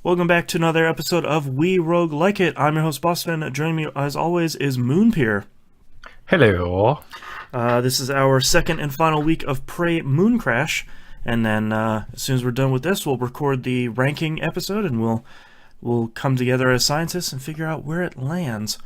Welcome back to another episode of We Roguelike It. I'm your host, Bossman. Joining me, as always, is Moonpeer. Hello. This is our second and final week of Prey Mooncrash, and then as soon as we're done with this, we'll record the ranking episode, and we'll come together as scientists and figure out where it lands.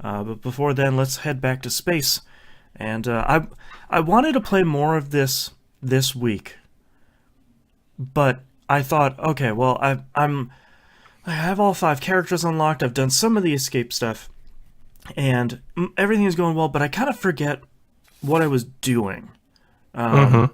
But before then, let's head back to space. And I wanted to play more of this week, but I thought, okay, well, I have all 5 characters unlocked. I've done some of the escape stuff, and everything is going well. But I kind of forget what I was doing, and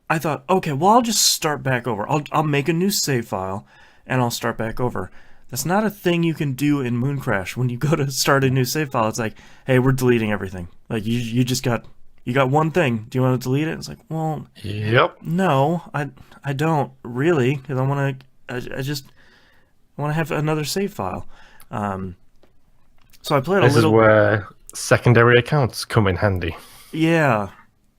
I thought, okay, well, I'll just start back over. I'll make a new save file, and I'll start back over. That's not a thing you can do in Mooncrash. When you go to start a new save file, it's like, hey, we're deleting everything. Like you just got one thing. Do you want to delete it? It's like, well, Yep. no, I don't really, because I just want to have another save file. So I played This a little. is where secondary accounts come in handy. Yeah.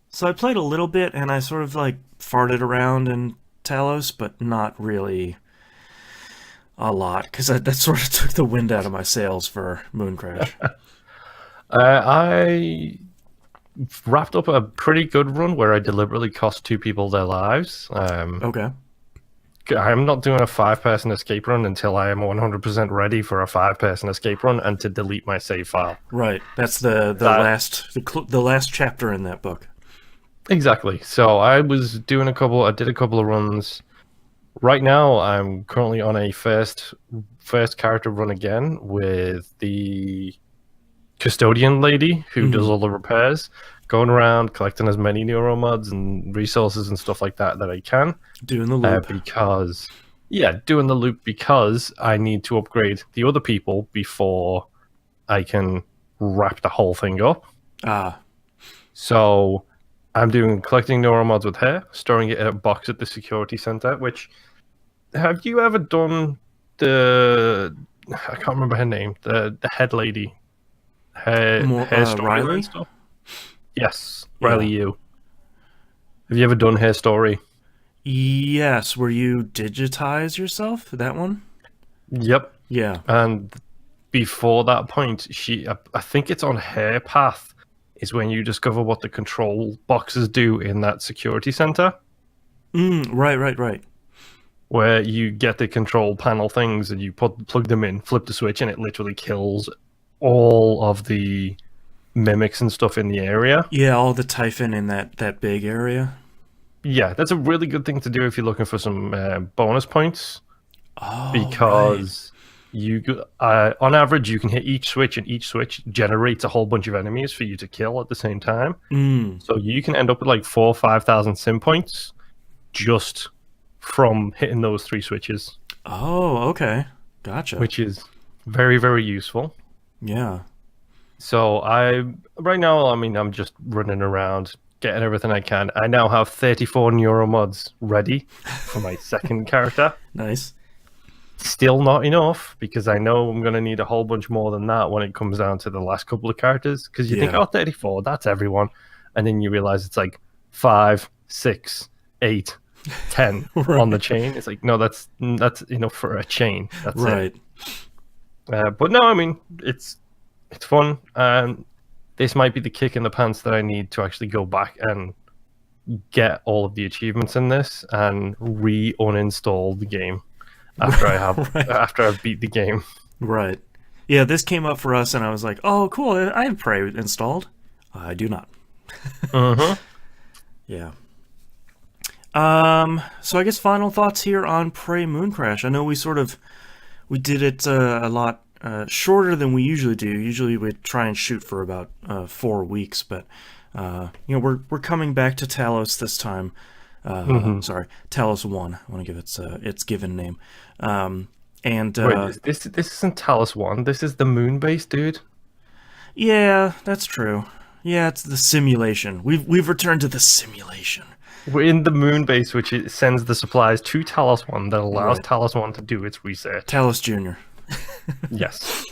So I played a little bit, and I sort of like farted around in Talos, but not really a lot, because that sort of took the wind out of my sails for Mooncrash. I wrapped up a pretty good run where I deliberately cost 2 people their lives. Okay. I'm not doing a 5-person escape run until I am 100% ready for a 5-person escape run and to delete my save file. Right. That's the last chapter in that book. Exactly. So I did a couple of runs. Right now, I'm currently on a first character run again with the custodian lady who does all the repairs, going around collecting as many neuromods and resources and stuff like that I can. Doing the loop. Doing the loop because I need to upgrade the other people before I can wrap the whole thing up. So I'm collecting neuromods with her, storing it in a box at the security center. Which, have you ever done I can't remember her name, the head lady, her story Riley? and stuff? Yes, Yeah. Riley. Have you ever done her story? Yes. Where you digitize yourself? That one? Yep. Yeah. And before that point, I think it's on her path is when you discover what the control boxes do in that security center. Right. Where you get the control panel things and you plug them in, flip the switch, and it literally kills all of the mimics and stuff in the area. Yeah, all the Typhon in that big area. Yeah, that's a really good thing to do if you're looking for some bonus points. Oh, Because on average, you can hit each switch, and each switch generates a whole bunch of enemies for you to kill at the same time. So you can end up with like 4,000 or 5,000 sim points just from hitting those 3 switches. Oh, okay. Gotcha. Which is very, very useful. Yeah. So right now, I'm just running around, getting everything I can. I now have 34 neuromods ready for my second character. Nice. Still not enough, because I know I'm going to need a whole bunch more than that when it comes down to the last couple of characters. Because you think, 34, that's everyone. And then you realize it's like 5, 6, 8, 10 on the chain. It's like, no, that's enough for a chain. That's right. It. But no, it's fun. This might be the kick in the pants that I need to actually go back and get all of the achievements in this and uninstall the game after after I've beat the game. Right. Yeah, this came up for us, and I was like, "Oh, cool! I have Prey installed." I do not. Yeah. So I guess final thoughts here on Prey Mooncrash. I know we did it a lot shorter than we usually do. Usually we try and shoot for about 4 weeks, but we're coming back to Talos this time. Sorry, Talos 1. I want to give its given name. Wait, this isn't Talos 1. This is the moon base, dude. Yeah, that's true. Yeah, it's the simulation. We've returned to the simulation. We're in the moon base, which sends the supplies to Talos 1 that allows Talos 1 to do its research. Talos Jr. Yes.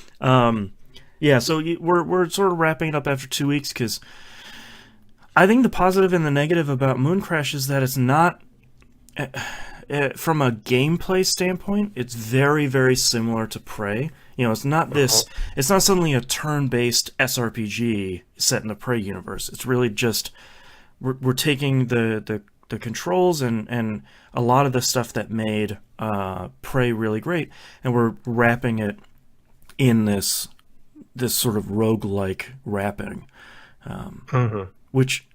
Yeah, so we're sort of wrapping it up after 2 weeks, because I think the positive and the negative about Mooncrash is that it's not from a gameplay standpoint, it's very, very similar to Prey. You know, it's not this. It's not suddenly a turn-based SRPG set in the Prey universe. It's really just we're taking the controls and a lot of the stuff that made Prey really great, and we're wrapping it in this sort of roguelike wrapping, which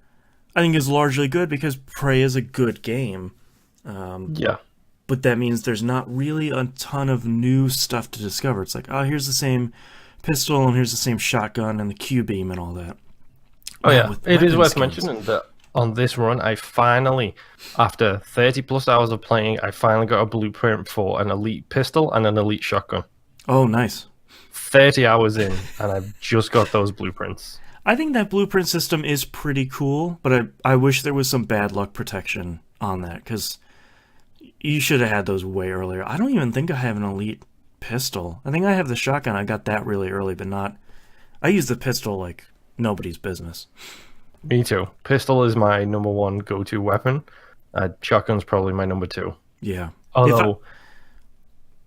I think is largely good because Prey is a good game. Yeah. But that means there's not really a ton of new stuff to discover. It's like, oh, here's the same pistol and here's the same shotgun and the Q-beam and all that. Oh, yeah. It is worth skins. mentioning that on this run, I finally, after 30 plus hours of playing, I finally got a blueprint for an elite pistol and an elite shotgun. Oh, nice. 30 hours in, and I've just got those blueprints. I think that blueprint system is pretty cool, but I wish there was some bad luck protection on that, because you should have had those way earlier. I don't even think I have an elite pistol. I think I have the shotgun. I got that really early, but not... I use the pistol like nobody's business. Me too. Pistol is my number one go-to weapon. Shotgun's probably my number two. Yeah. Although,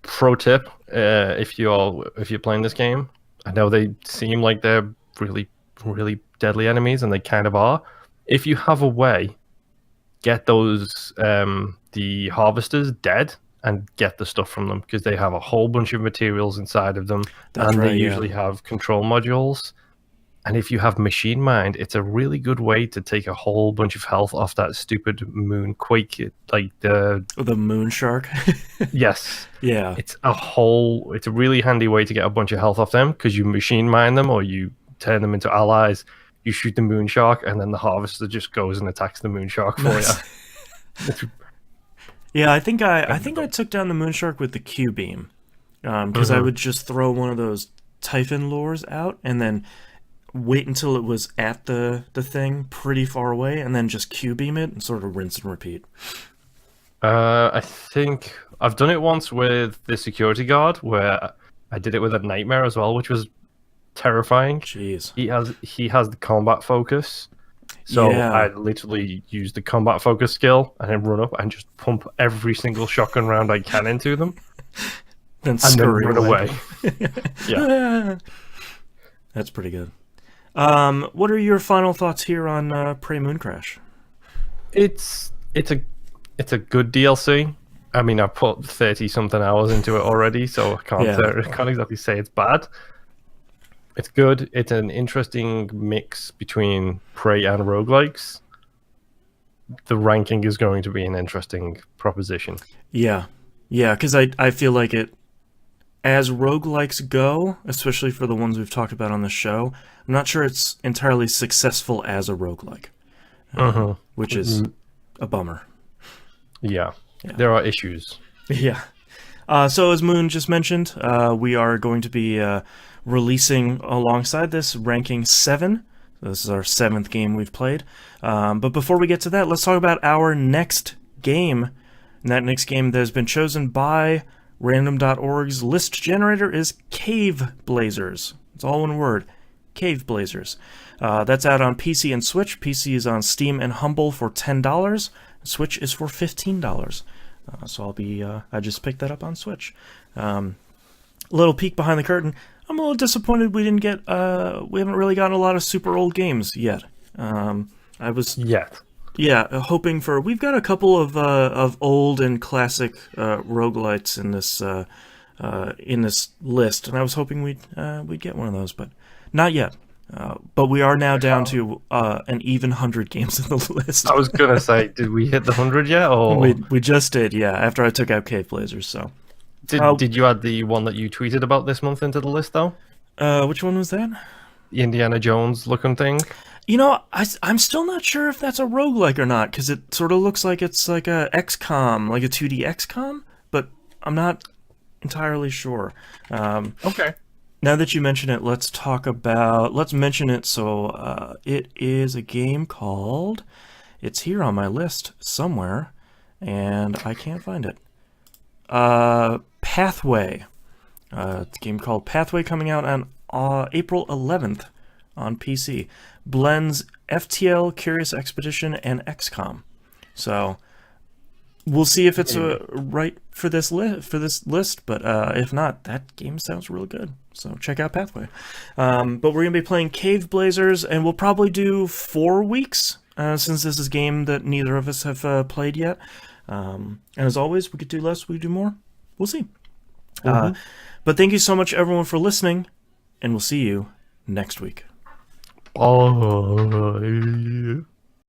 pro tip, if you're playing this game, I know they seem like they're really, really deadly enemies, and they kind of are. If you have a way, get those the harvesters dead and get the stuff from them, because they have a whole bunch of materials inside of them. That's and right, they yeah. usually have control modules. And if you have Machine Mind, it's a really good way to take a whole bunch of health off that stupid Moonquake, like the Moon Shark. yes, Yeah. it's a really handy way to get a bunch of health off them, because you Machine Mind them or you turn them into allies. You shoot the Moon Shark, and then the harvester just goes and attacks the Moon Shark for you. Yeah, I think I took down the Moon Shark with the Q-beam, because I would just throw one of those Typhon lures out and then wait until it was at the thing pretty far away, and then just Q-beam it and sort of rinse and repeat. I think I've done it once with the security guard, where I did it with a nightmare as well, which was terrifying. Jeez. He has the combat focus, so Yeah. I literally use the combat focus skill and then run up and just pump every single shotgun round I can into them, Then and scurry then run away. Yeah. That's pretty good. What are your final thoughts here on Prey Mooncrash? It's a good DLC. I mean, I put 30 something hours into it already, so I can't exactly say it's bad. It's good. It's an interesting mix between Prey and roguelikes. The ranking is going to be an interesting proposition. Yeah, because I feel like it, as roguelikes go, especially for the ones we've talked about on the show, I'm not sure it's entirely successful as a roguelike, which is a bummer. Yeah, there are issues. Yeah. So as Moon just mentioned, we are going to be releasing alongside this ranking 7. This is our 7th game we've played. But before we get to that, let's talk about our next game. And that next game that has been chosen by Random.org's list generator is Cave Blazers. It's all one word. Cave Blazers. That's out on PC and Switch. PC is on Steam and Humble for $10. Switch is for $15. So I just picked that up on Switch. Little peek behind the curtain. I'm a little disappointed we didn't get, we haven't really gotten a lot of super old games yet. I was hoping for, we've got a couple of old and classic roguelites in this list, and I was hoping we'd get one of those, but not yet. But we are now down to an even 100 games in the list. I was gonna say, did we hit the 100 yet? Or we just did, yeah. After I took out Cave Blazers, so. Did you add the one that you tweeted about this month into the list though? Which one was that? The Indiana Jones looking thing. You know, I'm still not sure if that's a roguelike or not, because it sort of looks like it's like a XCOM, like a 2D XCOM, but I'm not entirely sure. Okay. Now that you mention it, let's mention it. So it is a game called, it's here on my list somewhere, and I can't find it. Pathway. It's a game called Pathway, coming out on April 11th on PC. Blends FTL, Curious Expedition, and XCOM. So We'll see if it's right for this list, but if not, that game sounds really good. So check out Pathway. But we're gonna be playing Cave Blazers, and we'll probably do 4 weeks since this is a game that neither of us have played yet. And as always, we could do less, we could do more. We'll see. But thank you so much, everyone, for listening, and we'll see you next week. Bye.